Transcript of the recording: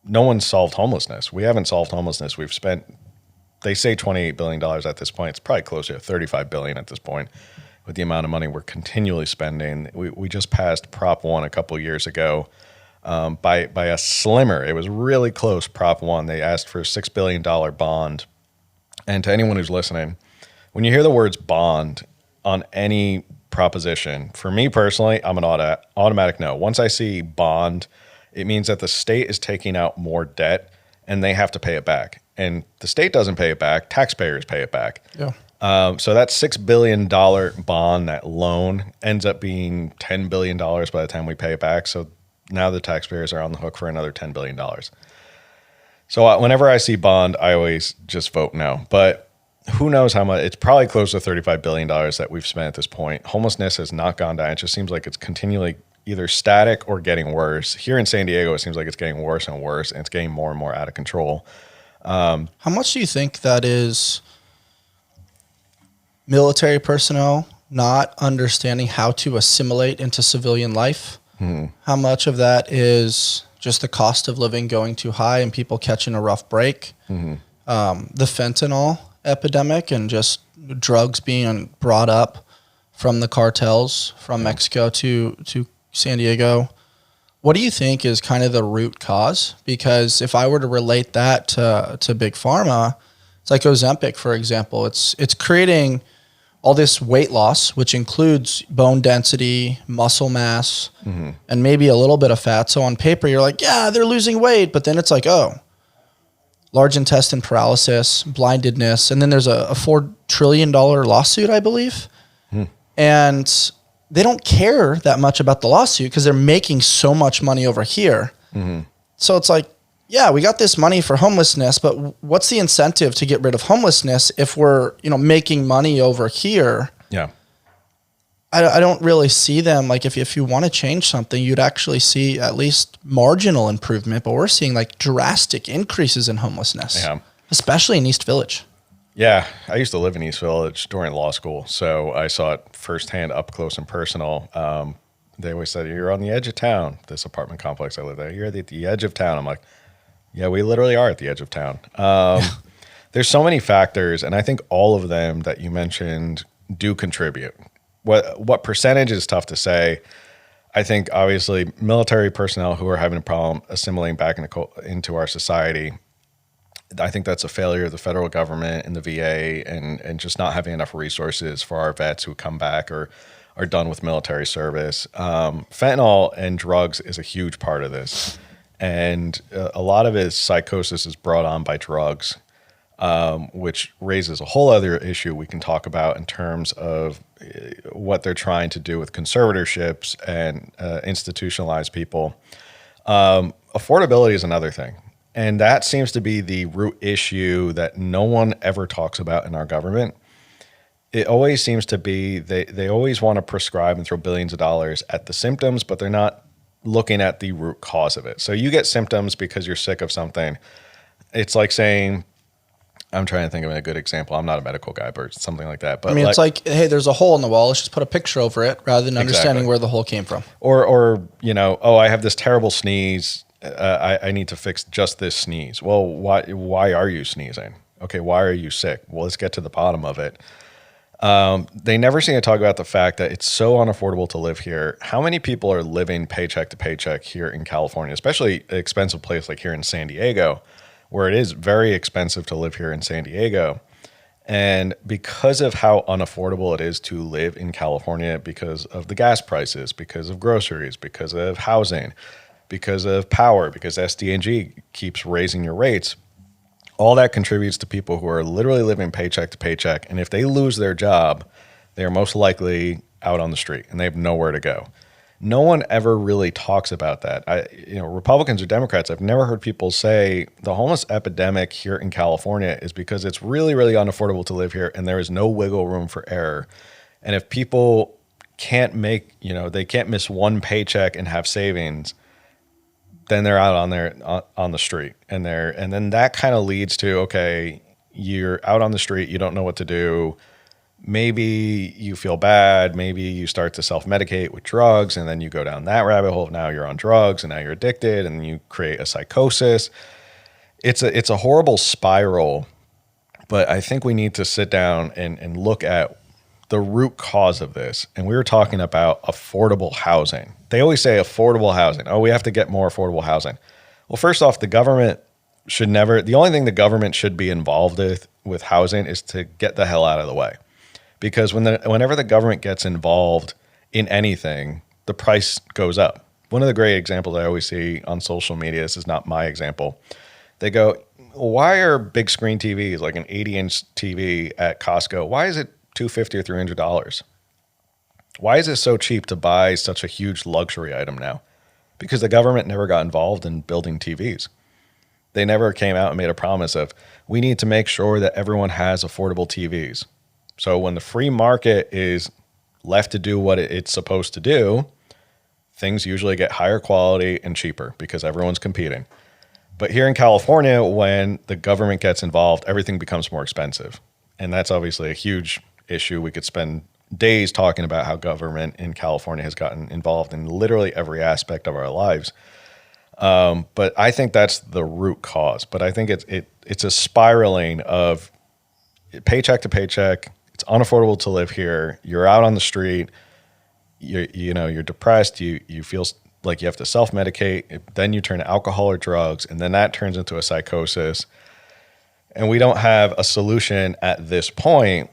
no one's solved homelessness. We haven't solved homelessness. We've spent, they say $28 billion at this point. It's probably closer to $35 billion at this point with the amount of money we're continually spending. We just passed Prop 1 a couple years ago by a slimmer. It was really close, Prop 1. They asked for a $6 billion bond. And to anyone who's listening, when you hear the words bond on any proposition, for me personally, I'm an automatic no. Once I see bond, it means that the state is taking out more debt and they have to pay it back. And the state doesn't pay it back, taxpayers pay it back. Yeah. So that $6 billion bond, that loan, ends up being $10 billion by the time we pay it back. So now the taxpayers are on the hook for another $10 billion. So whenever I see bond, I always just vote no. But who knows how much? It's probably close to $35 billion that we've spent at this point. Homelessness has not gone down. It just seems like it's continually either static or getting worse. Here in San Diego, it seems like it's getting worse and worse, and it's getting more and more out of control. How much do you think that is military personnel not understanding how to assimilate into civilian life? How much of that is just the cost of living going too high and people catching a rough break? The fentanyl epidemic and just drugs being brought up from the cartels from Mexico to San Diego. What do you think is kind of the root cause? Because if I were to relate that to Big Pharma, it's like Ozempic, for example. It's creating all this weight loss, which includes bone density, muscle mass, and maybe a little bit of fat. So on paper, you're like, yeah, they're losing weight. But then it's like, oh, large intestine paralysis, blindedness. And then there's a $4 trillion lawsuit, I believe. And they don't care that much about the lawsuit because they're making so much money over here. So it's like, yeah, we got this money for homelessness, but what's the incentive to get rid of homelessness if we're, making money over here? Yeah. I don't really see them. Like if you want to change something, you'd actually see at least marginal improvement, but we're seeing like drastic increases in homelessness, especially in East Village. Yeah, I used to live in East Village during law school, so I saw it firsthand, up close and personal. They always said, you're on the edge of town, this apartment complex I live there. You're at the edge of town. I'm like, yeah, we literally are at the edge of town. There's so many factors, and I think all of them that you mentioned do contribute. What percentage is tough to say. I think, obviously, military personnel who are having a problem assimilating back into our society, I think that's a failure of the federal government and the VA and just not having enough resources for our vets who come back or are done with military service. Fentanyl and drugs is a huge part of this. And a lot of it is psychosis is brought on by drugs, which raises a whole other issue we can talk about in terms of what they're trying to do with conservatorships and institutionalize people. Affordability is another thing. And that seems to be the root issue that no one ever talks about in our government. It always seems to be they always want to prescribe and throw billions of dollars at the symptoms, but they're not looking at the root cause of it. So you get symptoms because you're sick of something. It's like saying, I'm trying to think of a good example. I'm not a medical guy, but something like that. But I mean, it's like, hey, there's a hole in the wall. Let's just put a picture over it rather than understanding where the hole came from. Or oh, I have this terrible sneeze. I need to fix just this sneeze. Well, why are you sneezing? Okay, why are you sick? Well, let's get to the bottom of it. They never seem to talk about the fact that it's so unaffordable to live here. How many people are living paycheck to paycheck here in California, especially an expensive place like here in San Diego, where it is very expensive to live here in San Diego. And because of how unaffordable it is to live in California, because of the gas prices, because of groceries, because of housing, because of power, because SDNG keeps raising your rates, all that contributes to people who are literally living paycheck to paycheck. And if they lose their job, they are most likely out on the street and they have nowhere to go. No one ever really talks about that. Republicans or Democrats, I've never heard people say the homeless epidemic here in California is because it's really, really unaffordable to live here and there is no wiggle room for error. And if people can't they can't miss one paycheck and have savings, then they're out on the street, and then that kind of leads to, okay, you're out on the street, you don't know what to do, maybe you feel bad. Maybe you start to self-medicate with drugs, and then you go down that rabbit hole. Now you're on drugs, and now you're addicted, and you create a psychosis. It's a horrible spiral, but I think we need to sit down and look at the root cause of this. And we were talking about affordable housing. They always say affordable housing. Oh, we have to get more affordable housing. Well, first off, the government should never, the only thing the government should be involved with housing is to get the hell out of the way. Because whenever the government gets involved in anything, the price goes up. One of the great examples I always see on social media, this is not my example, they go, why are big screen TVs, like an 80-inch TV at Costco, why is it $250 or $300? Why is it so cheap to buy such a huge luxury item now? Because the government never got involved in building TVs. They never came out and made a promise of, we need to make sure that everyone has affordable TVs. So when the free market is left to do what it's supposed to do, things usually get higher quality and cheaper because everyone's competing. But here in California, when the government gets involved, everything becomes more expensive. And that's obviously a huge issue. We could spend days talking about how government in California has gotten involved in literally every aspect of our lives. But I think that's the root cause. But I think it's a spiraling of paycheck to paycheck. It's unaffordable to live here. You're out on the street. You're depressed. You feel like you have to self-medicate. Then you turn to alcohol or drugs, and then that turns into a psychosis. And we don't have a solution at this point